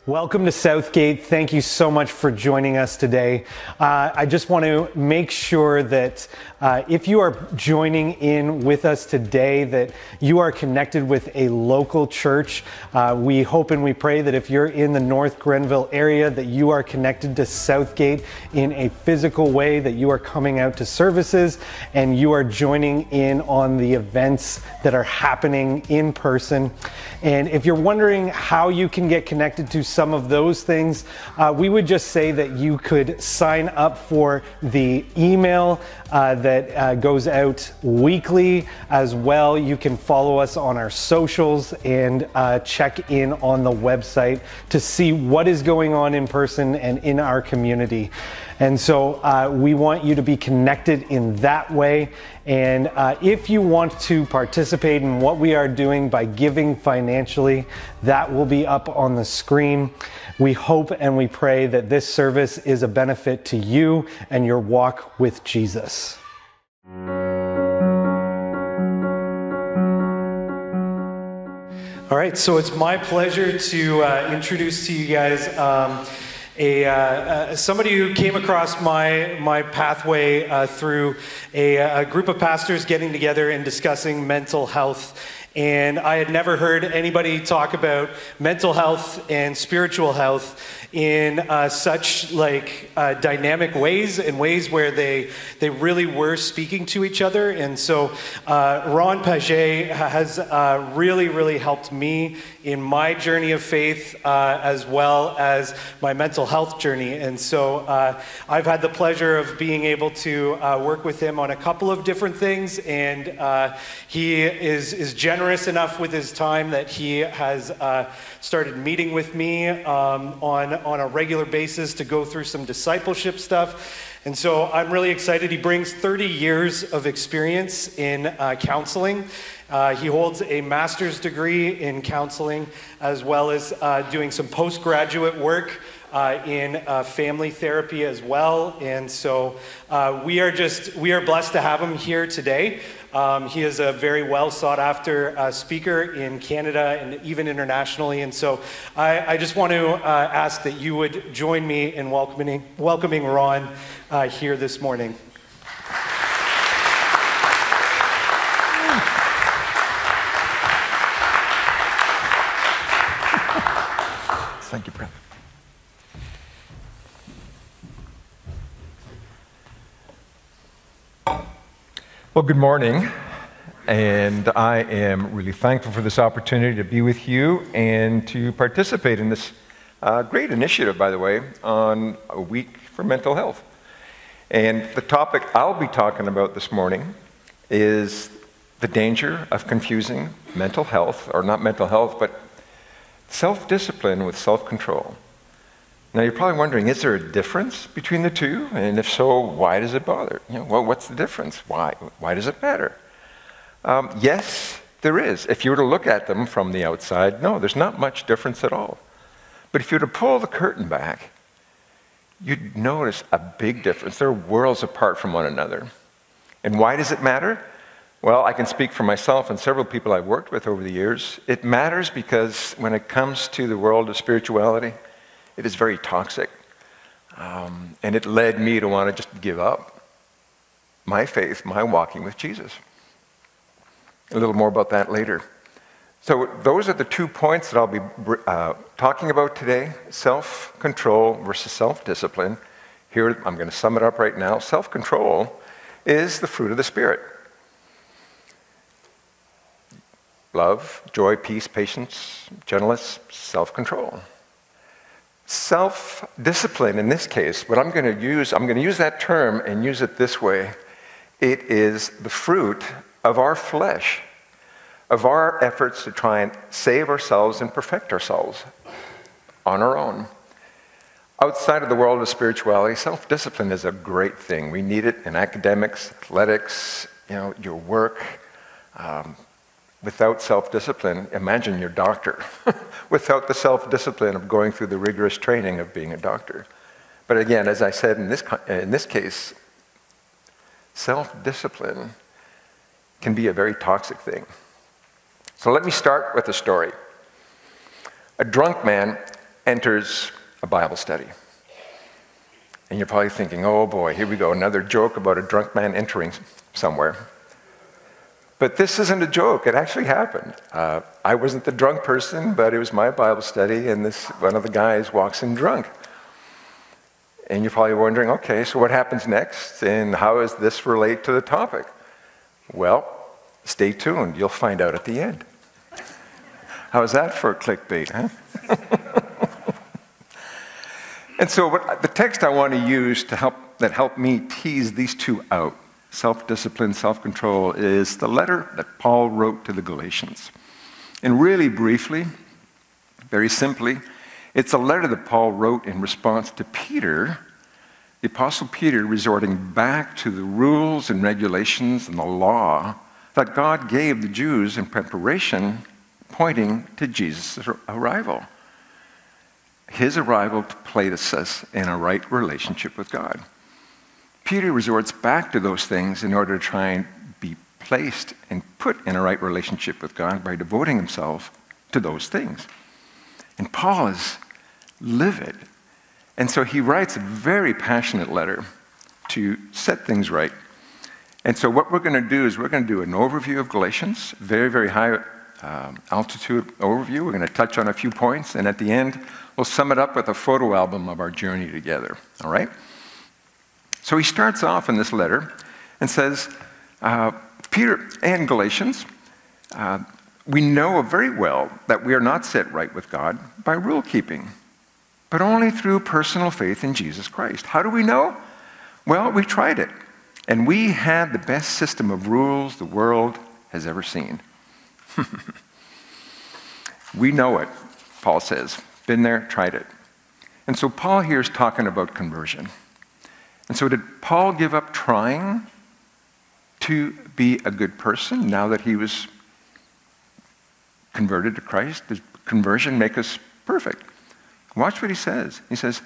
Welcome to Southgate. Thank you so much for joining us today. I just want to make sure that if you are joining in with us today, that you are connected with a local church. We hope and we pray that if you're in the North Grenville area, that you are connected to Southgate in a physical way, that you are coming out to services and you are joining in on the events that are happening in person. And if you're wondering how you can get connected to some of those things, we would just say that you could sign up for the email that goes out weekly as well. You can follow us on our socials and check in on the website to see what is going on in person and in our community. And so we want you to be connected in that way. And if you want to participate in what we are doing by giving financially, that will be up on the screen. We hope and we pray that this service is a benefit to you and your walk with Jesus. All right, so it's my pleasure to introduce to you guys somebody who came across my pathway through a group of pastors getting together and discussing mental health. And I had never heard anybody talk about mental health and spiritual health in such dynamic ways, in ways where they really were speaking to each other. And so Ron Paget has really helped me in my journey of faith as well as my mental health journey. And so I've had the pleasure of being able to work with him on a couple of different things, and he is generous enough with his time that he has started meeting with me on a regular basis to go through some discipleship stuff. And so I'm really excited. He brings 30 years of experience in counseling. He holds a master's degree in counseling, as well as doing some postgraduate work in family therapy as well. And so we are blessed to have him here today. He is a very well sought after speaker in Canada and even internationally. And so I just want to ask that you would join me in welcoming Ron here this morning. Thank you, brother. Well, good morning, and I am really thankful for this opportunity to be with you and to participate in this great initiative, by the way, on a week for mental health. And the topic I'll be talking about this morning is the danger of confusing mental health, or not mental health, but self-discipline with self-control. Now, you're probably wondering, is there a difference between the two? And if so, why does it bother? Well, what's the difference? Why does it matter? Yes, there is. If you were to look at them from the outside, no, there's not much difference at all. But if you were to pull the curtain back, you'd notice a big difference. They're worlds apart from one another. And why does it matter? Well, I can speak for myself and several people I've worked with over the years. It matters because when it comes to the world of spirituality, it is very toxic. And it led me to want to just give up my faith, my walking with Jesus. A little more about that later. So those are the 2 points that I'll be talking about today: self-control versus self-discipline. Here, I'm going to sum it up right now. Self-control is the fruit of the Spirit. Love, joy, peace, patience, gentleness, self-control. Self-discipline, in this case, what I'm going to use that term and use it this way. It is the fruit of our flesh, of our efforts to try and save ourselves and perfect ourselves on our own. Outside of the world of spirituality, self-discipline is a great thing. We need it in academics, athletics, your work. Without self-discipline, imagine your doctor. Without the self-discipline of going through the rigorous training of being a doctor. But again, as I said, in this case, self-discipline can be a very toxic thing. So let me start with a story. A drunk man enters a Bible study. And you're probably thinking, oh boy, here we go, another joke about a drunk man entering somewhere. But this isn't a joke, it actually happened. I wasn't the drunk person, but it was my Bible study, and one of the guys walks in drunk. And you're probably wondering, okay, so what happens next, and how does this relate to the topic? Well, stay tuned, you'll find out at the end. How's that for a clickbait, huh? And so the text I want to use that helped me tease these two out, self-discipline, self-control, is the letter that Paul wrote to the Galatians. And really briefly, very simply, it's a letter that Paul wrote in response to Peter, the Apostle Peter, resorting back to the rules and regulations and the law that God gave the Jews in preparation, pointing to Jesus' arrival. His arrival to place us in a right relationship with God. Peter resorts back to those things in order to try and be placed and put in a right relationship with God by devoting himself to those things. And Paul is livid. And so he writes a very passionate letter to set things right. And so what we're going to do is we're going to do an overview of Galatians, very, very high altitude overview. We're going to touch on a few points, and at the end, we'll sum it up with a photo album of our journey together, all right? So he starts off in this letter and says, Peter and Galatians, we know very well that we are not set right with God by rule keeping, but only through personal faith in Jesus Christ. How do we know? Well, we tried it, and we had the best system of rules the world has ever seen. We know it, Paul says. Been there, tried it. And so Paul here is talking about conversion. And so did Paul give up trying to be a good person now that he was converted to Christ? Does conversion make us perfect? Watch what he says. He says,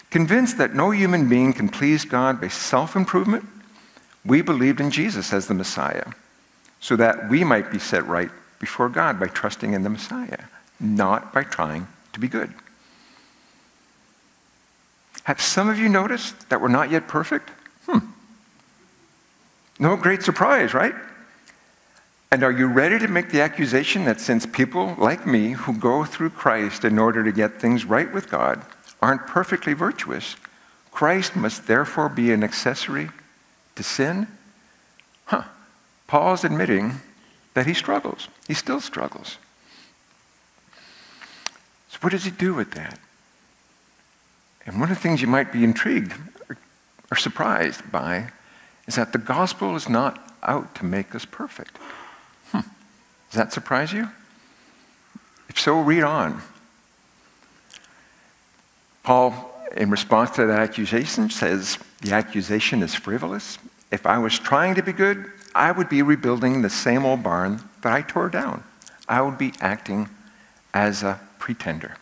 convinced that no human being can please God by self-improvement, we believed in Jesus as the Messiah, so that we might be set right before God by trusting in the Messiah, not by trying to be good. Have some of you noticed that we're not yet perfect? No great surprise, right? And are you ready to make the accusation that since people like me who go through Christ in order to get things right with God aren't perfectly virtuous, Christ must therefore be an accessory to sin? Paul's admitting that he struggles. He still struggles. So what does he do with that? And one of the things you might be intrigued or surprised by is that the gospel is not out to make us perfect. Does that surprise you? If so, read on. Paul, in response to that accusation, says, the accusation is frivolous. If I was trying to be good, I would be rebuilding the same old barn that I tore down. I would be acting as a pretender.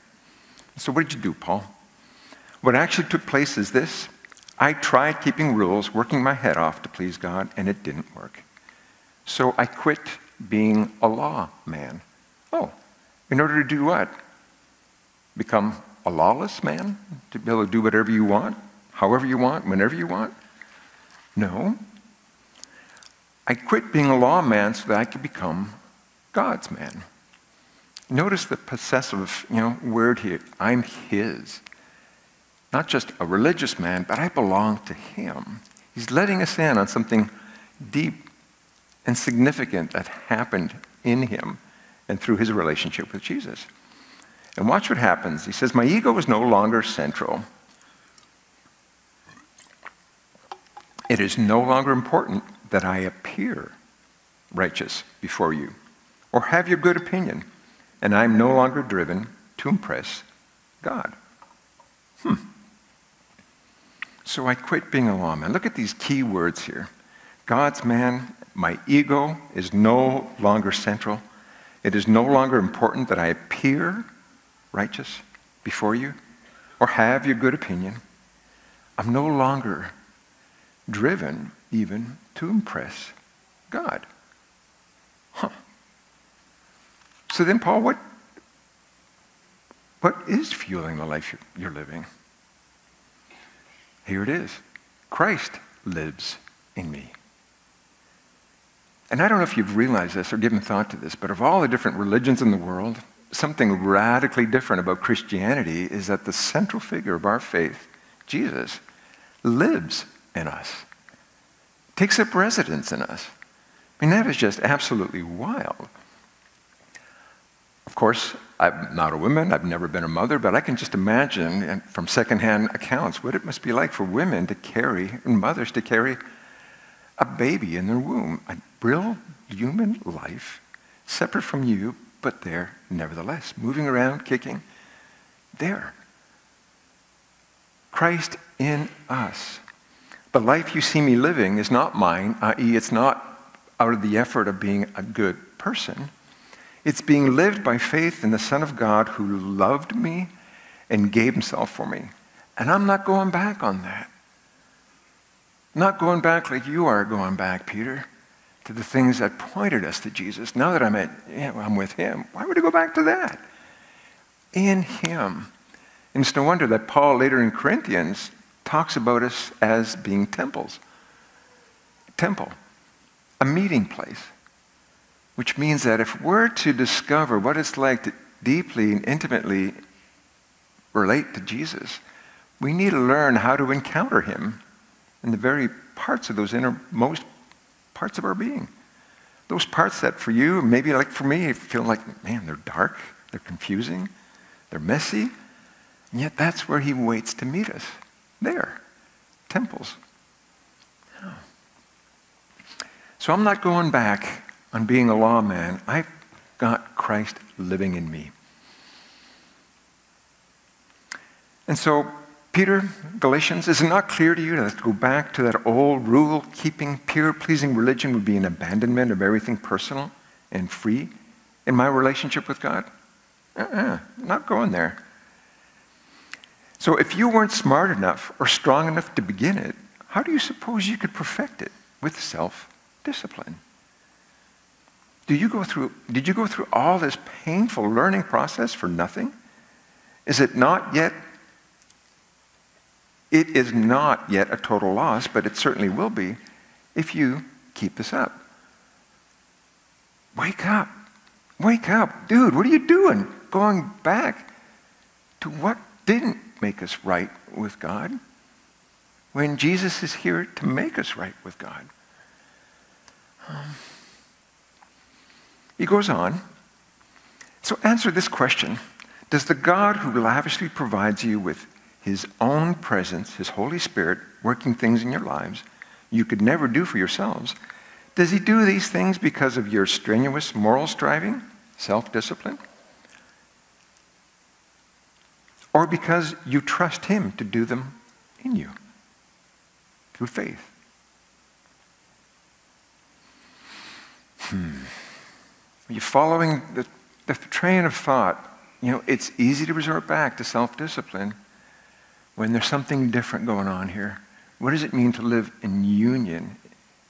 So what did you do, Paul? What actually took place is this. I tried keeping rules, working my head off to please God, and it didn't work. So I quit being a law man. Oh, in order to do what? Become a lawless man? To be able to do whatever you want, however you want, whenever you want? No. I quit being a law man so that I could become God's man. Notice the possessive, word here. I'm his. Not just a religious man, but I belong to him. He's letting us in on something deep and significant that happened in him and through his relationship with Jesus. And watch what happens. He says, my ego is no longer central. It is no longer important that I appear righteous before you or have your good opinion, and I'm no longer driven to impress God. So I quit being a lawman. Look at these key words here. God's man, my ego is no longer central. It is no longer important that I appear righteous before you or have your good opinion. I'm no longer driven even to impress God. So then, Paul, What is fueling the life you're living? Here it is. Christ lives in me. And I don't know if you've realized this or given thought to this, but of all the different religions in the world, something radically different about Christianity is that the central figure of our faith, Jesus, lives in us, takes up residence in us. I mean, that is just absolutely wild. Of course, I'm not a woman, I've never been a mother, but I can just imagine from secondhand accounts what it must be like for women to carry, and mothers to carry, a baby in their womb, a real human life, separate from you, but there nevertheless, moving around, kicking, there. Christ in us. The life you see me living is not mine, i.e., it's not out of the effort of being a good person. It's being lived by faith in the Son of God who loved me and gave himself for me. And I'm not going back on that. Not going back like you are going back, Peter, to the things that pointed us to Jesus. Now that I'm with him, why would I go back to that? In him. And it's no wonder that Paul later in Corinthians talks about us as being temples. Temple, a meeting place, which means that if we're to discover what it's like to deeply and intimately relate to Jesus, we need to learn how to encounter him in the very parts of those innermost parts of our being. Those parts that for you, maybe like for me, feel like, man, they're dark, they're confusing, they're messy, and yet that's where he waits to meet us. There, temples. Oh. So I'm not going back on being a lawman. I've got Christ living in me. And so, Peter, Galatians, is it not clear to you that to go back to that old rule-keeping, peer-pleasing religion would be an abandonment of everything personal and free in my relationship with God? Not going there. So if you weren't smart enough or strong enough to begin it, how do you suppose you could perfect it with self-discipline? Did you go through all this painful learning process for nothing? It is not yet a total loss, but it certainly will be if you keep this up. Wake up. Wake up. Dude, what are you doing? Going back to what didn't make us right with God when Jesus is here to make us right with God. He goes on. So answer this question. Does the God who lavishly provides you with his own presence, his Holy Spirit, working things in your lives you could never do for yourselves, does he do these things because of your strenuous moral striving, self-discipline? Or because you trust him to do them in you through faith? Are you following the train of thought? You know, it's easy to resort back to self-discipline when there's something different going on here. What does it mean to live in union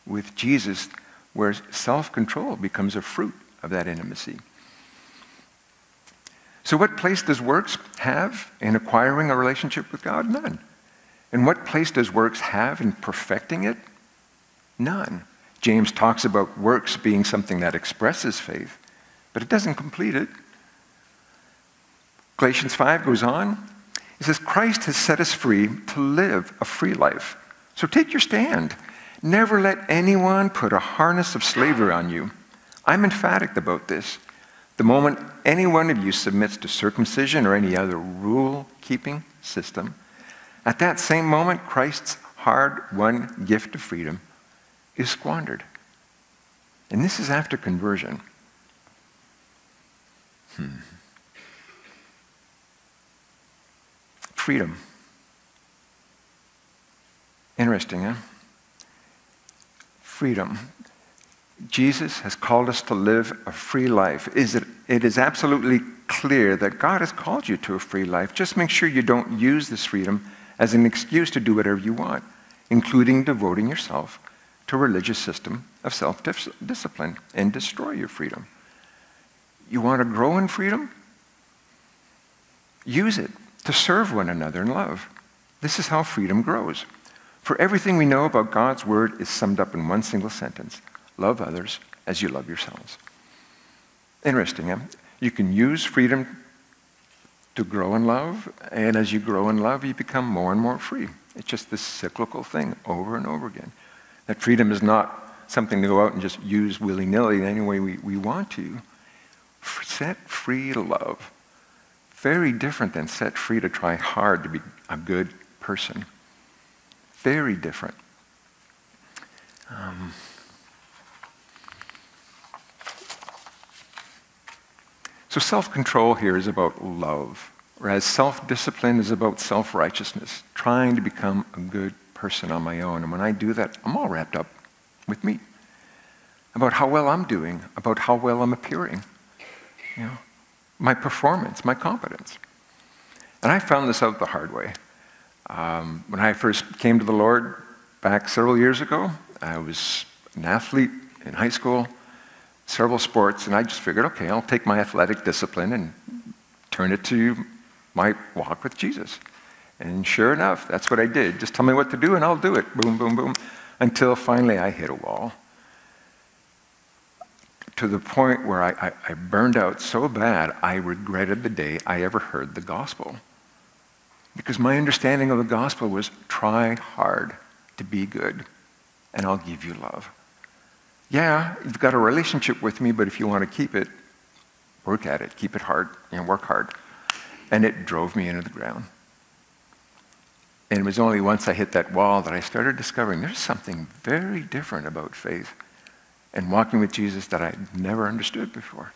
with Jesus, where self-control becomes a fruit of that intimacy? So what place does works have in acquiring a relationship with God? None. And what place does works have in perfecting it? None. James talks about works being something that expresses faith, but it doesn't complete it. Galatians 5 goes on. It says, Christ has set us free to live a free life. So take your stand. Never let anyone put a harness of slavery on you. I'm emphatic about this. The moment any one of you submits to circumcision or any other rule-keeping system, at that same moment, Christ's hard-won gift of freedom is squandered. And this is after conversion. Freedom. Interesting, huh? Freedom. Jesus has called us to live a free life. It is absolutely clear that God has called you to a free life. Just make sure you don't use this freedom as an excuse to do whatever you want, including devoting yourself to a religious system of self-discipline and destroy your freedom. You want to grow in freedom? use it to serve one another in love. This is how freedom grows. For everything we know about God's word is summed up in one single sentence: love others as you love yourselves. Interesting, huh? You can use freedom to grow in love, and as you grow in love, you become more and more free. It's just this cyclical thing over and over again. That freedom is not something to go out and just use willy-nilly any way we want to. Set free to love. Very different than set free to try hard to be a good person. Very different. So self-control here is about love, whereas self-discipline is about self-righteousness, trying to become a good person on my own. And when I do that, I'm all wrapped up with me, about how well I'm doing, about how well I'm appearing, my performance, my competence. And I found this out the hard way. When I first came to the Lord back several years ago, I was an athlete in high school, several sports, and I just figured, okay, I'll take my athletic discipline and turn it to my walk with Jesus. And sure enough, that's what I did. Just tell me what to do and I'll do it. Boom, boom, boom. Until finally I hit a wall. To the point where I burned out so bad, I regretted the day I ever heard the gospel. Because my understanding of the gospel was try hard to be good, and I'll give you love. Yeah, you've got a relationship with me, but if you want to keep it, work at it, keep it hard, work hard. And it drove me into the ground. And it was only once I hit that wall that I started discovering there's something very different about faith and walking with Jesus that I'd never understood before.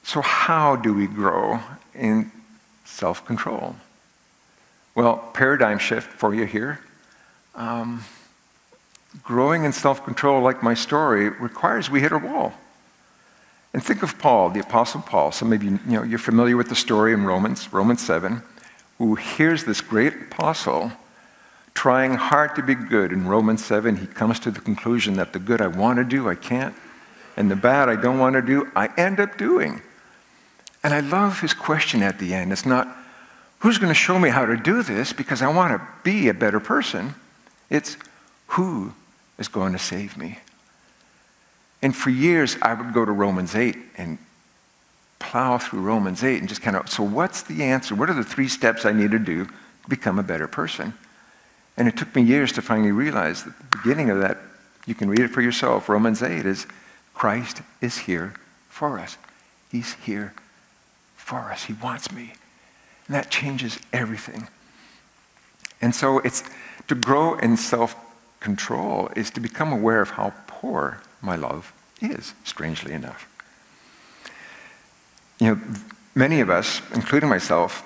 So how do we grow in self-control? Well, paradigm shift for you here. Growing in self-control, like my story, requires we hit a wall. And think of Paul, the Apostle Paul. Some of you, you're familiar with the story in Romans 7, who hears this great apostle trying hard to be good. In Romans 7, he comes to the conclusion that the good I want to do, I can't, and the bad I don't want to do, I end up doing. And I love his question at the end. It's not, who's going to show me how to do this because I want to be a better person? It's, who is going to save me? And for years, I would go to Romans 8 and plow through Romans 8 and just so what's the answer? What are the 3 steps I need to do to become a better person? And it took me years to finally realize that the beginning of that, you can read it for yourself, Romans 8 is, Christ is here for us. He's here for us. He wants me. And that changes everything. And so it's to grow in self-control is to become aware of how poor my love is, strangely enough. Many of us, including myself,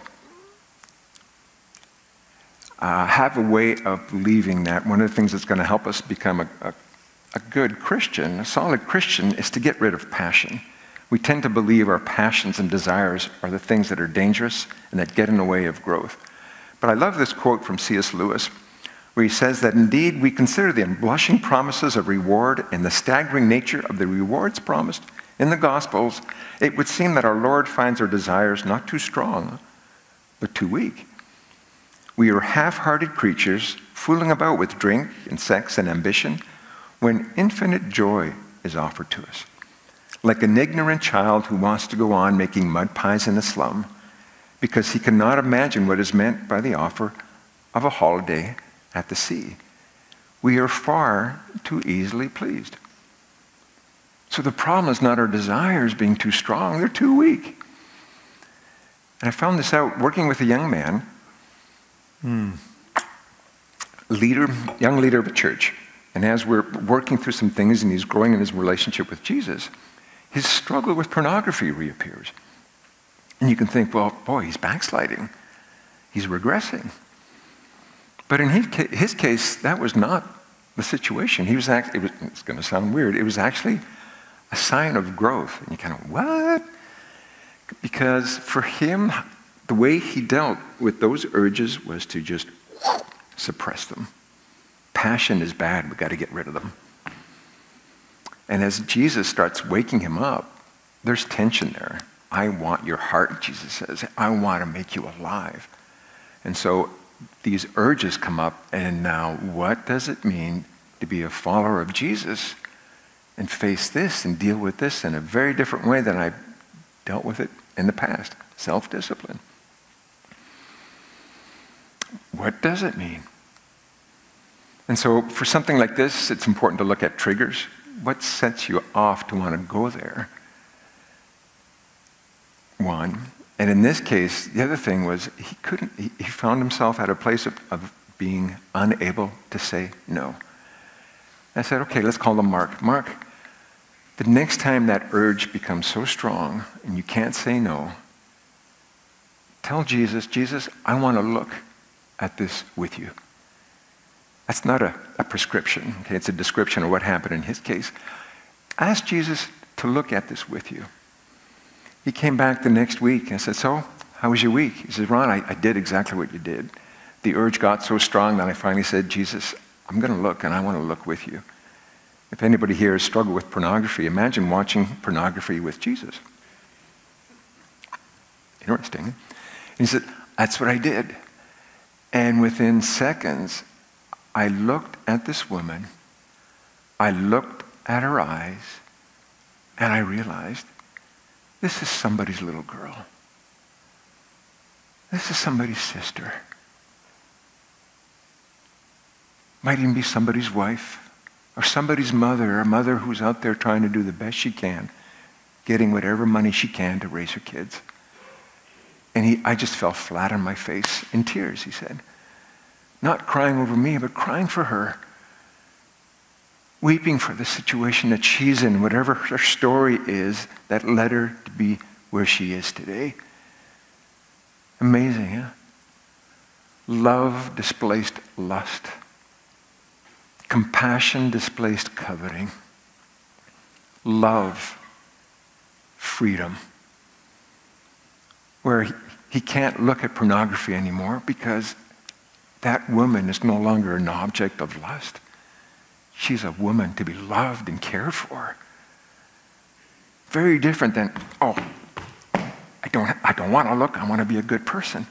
have a way of believing that one of the things that's going to help us become a good Christian, a solid Christian, is to get rid of passion. We tend to believe our passions and desires are the things that are dangerous and that get in the way of growth. But I love this quote from C.S. Lewis, where he says that indeed we consider the unblushing promises of reward and the staggering nature of the rewards promised in the Gospels, it would seem that our Lord finds our desires not too strong, but too weak. We are half-hearted creatures fooling about with drink and sex and ambition when infinite joy is offered to us. Like an ignorant child who wants to go on making mud pies in a slum because he cannot imagine what is meant by the offer of a holiday at the sea. We are far too easily pleased. So the problem is not our desires being too strong, they're too weak. And I found this out working with a young man, young leader of a church. And as we're working through some things and he's growing in his relationship with Jesus, his struggle with pornography reappears. And you can think, well, boy, he's backsliding. He's regressing. But in his case, that was not the situation. He was actually, it's going to sound weird, it was actually a sign of growth. And you kind of, what? Because for him, the way he dealt with those urges was to just suppress them. Passion is bad, we've got to get rid of them. And as Jesus starts waking him up, there's tension there. I want your heart, Jesus says. I want to make you alive. And so these urges come up, and now what does it mean to be a follower of Jesus and face this and deal with this in a very different way than I dealt with it in the past? Self-discipline. What does it mean? And so for something like this, it's important to look at triggers. What sets you off to want to go there? One. And in this case, the other thing was he found himself at a place of being unable to say no. I said, okay, let's call him Mark. Mark, the next time that urge becomes so strong and you can't say no, tell Jesus, Jesus, I want to look at this with you. That's not a prescription, okay? It's a description of what happened in his case. Ask Jesus to look at this with you. He came back the next week and I said, so, how was your week? He said, Ron, I did exactly what you did. The urge got so strong that I finally said, Jesus, I'm going to look, and I want to look with you. If anybody here has struggled with pornography, imagine watching pornography with Jesus. Interesting. And he said, that's what I did. And within seconds, I looked at this woman, I looked at her eyes, and I realized, this is somebody's little girl. This is somebody's sister. Might even be somebody's wife, or somebody's mother, a mother who's out there trying to do the best she can, getting whatever money she can to raise her kids. And I just fell flat on my face in tears, he said. Not crying over me, but crying for her. Weeping for the situation that she's in, whatever her story is that led her to be where she is today. Amazing, huh? Love displaced lust. Compassion displaced coveting. Love, freedom. Where he can't look at pornography anymore because that woman is no longer an object of lust. She's a woman to be loved and cared for. Very different than, oh, I don't want to look, I want to be a good person.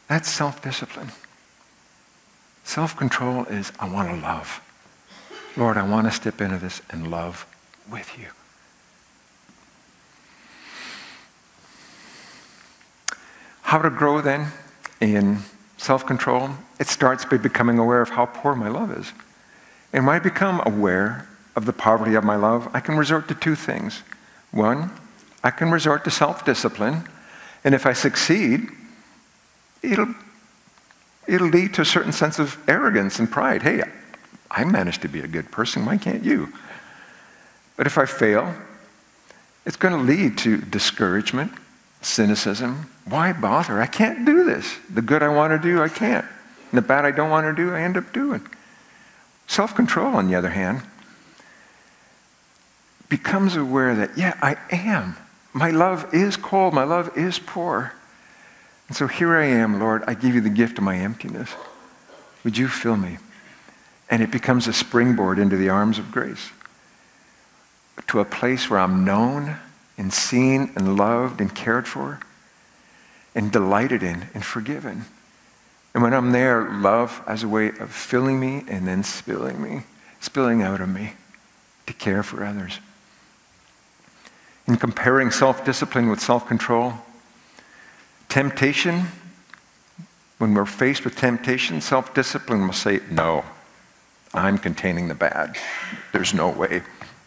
That's self-discipline. Self-control is, I want to love. Lord, I want to step into this and love with you. How to grow then in self-control? It starts by becoming aware of how poor my love is. And when I become aware of the poverty of my love, I can resort to two things. One, I can resort to self-discipline, and if I succeed, it'll lead to a certain sense of arrogance and pride. Hey, I managed to be a good person, why can't you? But if I fail, it's going to lead to discouragement, cynicism. Why bother? I can't do this. The good I want to do, I can't. And the bad I don't want to do, I end up doing. Self-control, on the other hand, becomes aware that, yeah, I am. My love is cold. My love is poor. And so here I am, Lord. I give you the gift of my emptiness. Would you fill me? And it becomes a springboard into the arms of grace, to a place where I'm known and seen and loved and cared for and delighted in and forgiven. And when I'm there, love as a way of filling me and then spilling out of me to care for others. In comparing self-discipline with self-control, temptation, when we're faced with temptation, self-discipline will say, no, I'm containing the bad. There's no way.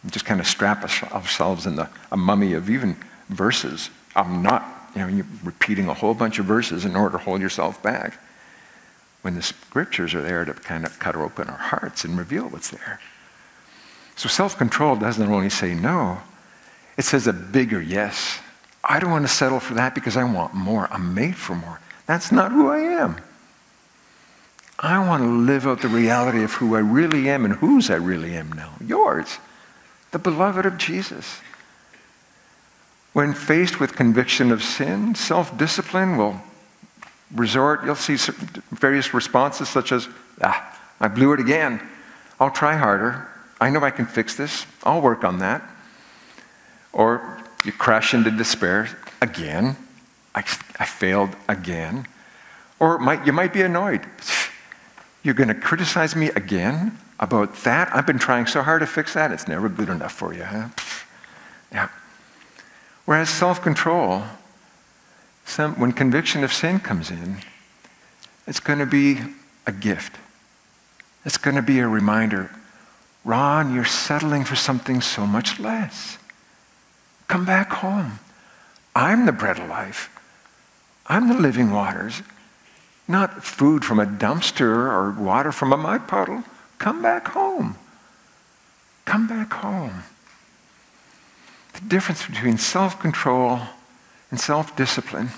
We just kind of strap ourselves in a mummy of even verses. I'm not, you're repeating a whole bunch of verses in order to hold yourself back, when the scriptures are there to kind of cut open our hearts and reveal what's there. So self-control doesn't only say no, it says a bigger yes. I don't want to settle for that because I want more. I'm made for more. That's not who I am. I want to live out the reality of who I really am and whose I really am now. Yours, the beloved of Jesus. When faced with conviction of sin, self-discipline will resort, you'll see various responses such as, I blew it again. I'll try harder. I know I can fix this. I'll work on that. Or you crash into despair again. I failed again. Or you might be annoyed. You're going to criticize me again about that? I've been trying so hard to fix that. It's never good enough for you, huh? Yeah. Whereas self-control, when conviction of sin comes in, it's going to be a gift. It's going to be a reminder, Ron, you're settling for something so much less. Come back home. I'm the bread of life. I'm the living waters. Not food from a dumpster or water from a mud puddle. Come back home. Come back home. The difference between self-control and self-discipline,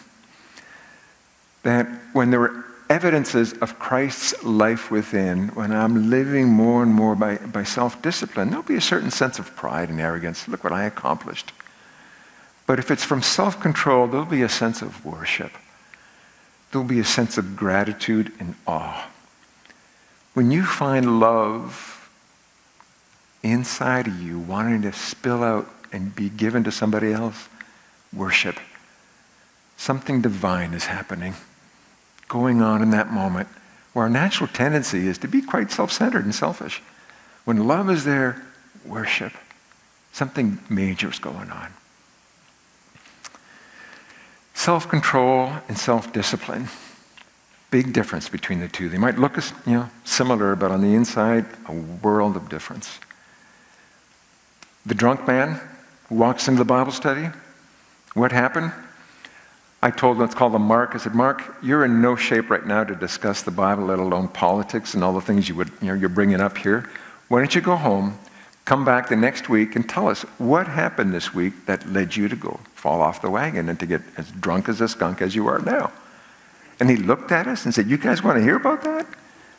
that when there are evidences of Christ's life within, when I'm living more and more by self-discipline, there'll be a certain sense of pride and arrogance. Look what I accomplished. But if it's from self-control, there'll be a sense of worship. There'll be a sense of gratitude and awe. When you find love inside of you, wanting to spill out and be given to somebody else, worship. Something divine is happening, going on in that moment, where our natural tendency is to be quite self-centered and selfish. When love is there, worship. Something major is going on. Self-control and self-discipline. Big difference between the two. They might look similar, but on the inside, a world of difference. The drunk man who walks into the Bible study, what happened? I told him, let's call him Mark. I said, Mark, you're in no shape right now to discuss the Bible, let alone politics and all the things you're bringing up here. Why don't you go home, come back the next week, and tell us what happened this week that led you to go fall off the wagon and to get as drunk as a skunk as you are now. And he looked at us and said, you guys want to hear about that?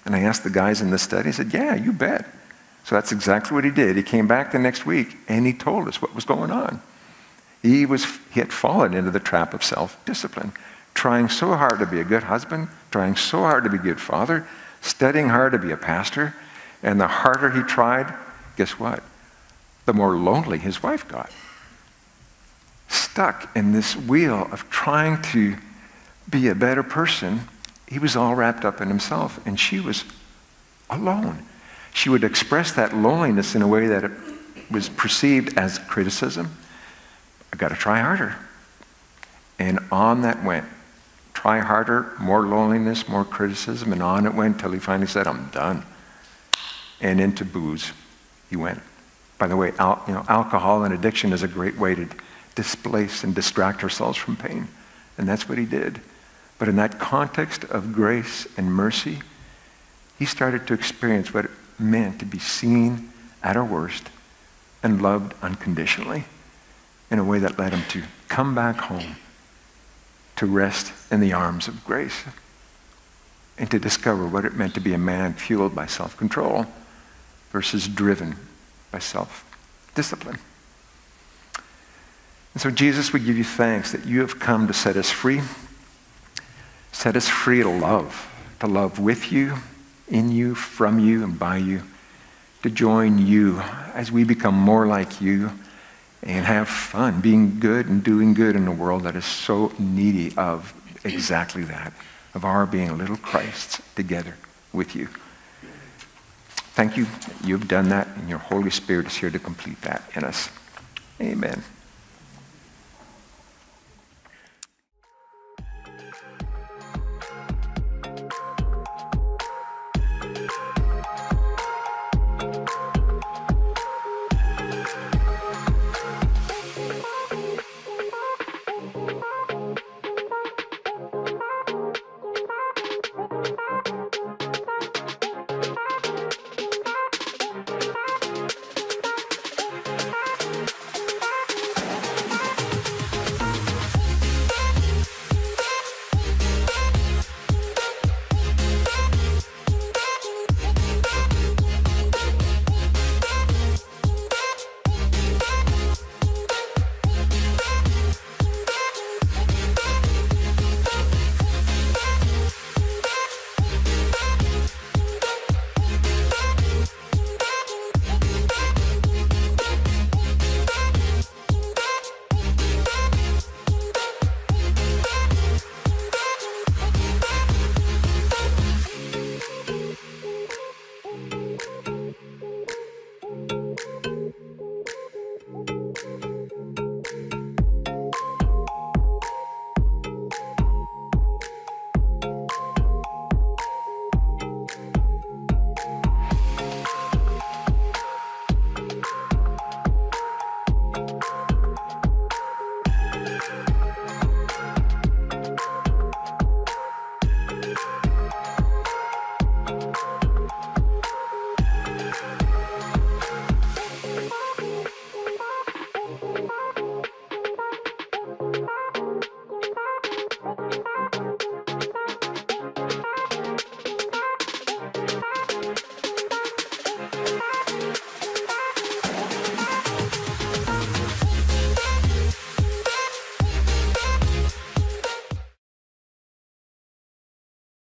And I asked the guys in the study, I said, yeah, you bet. So that's exactly what he did. He came back the next week and he told us what was going on. He had fallen into the trap of self-discipline, trying so hard to be a good husband, trying so hard to be a good father, studying hard to be a pastor, and the harder he tried, guess what? The more lonely his wife got. Stuck in this wheel of trying to be a better person, he was all wrapped up in himself, and she was alone. She would express that loneliness in a way that it was perceived as criticism. I got to try harder. And on that went. Try harder, more loneliness, more criticism, and on it went until he finally said, I'm done. And into booze he went. By the way, alcohol and addiction is a great way to displace and distract ourselves from pain. And that's what he did. But in that context of grace and mercy, he started to experience what it meant to be seen at our worst and loved unconditionally in a way that led him to come back home, to rest in the arms of grace, and to discover what it meant to be a man fueled by self-control versus driven by self-discipline. And so Jesus, we give you thanks that you have come to set us free to love with you, in you, from you, and by you, to join you as we become more like you and have fun being good and doing good in a world that is so needy of exactly that, of our being little Christs together with you. Thank you. You've done that, and your Holy Spirit is here to complete that in us. Amen.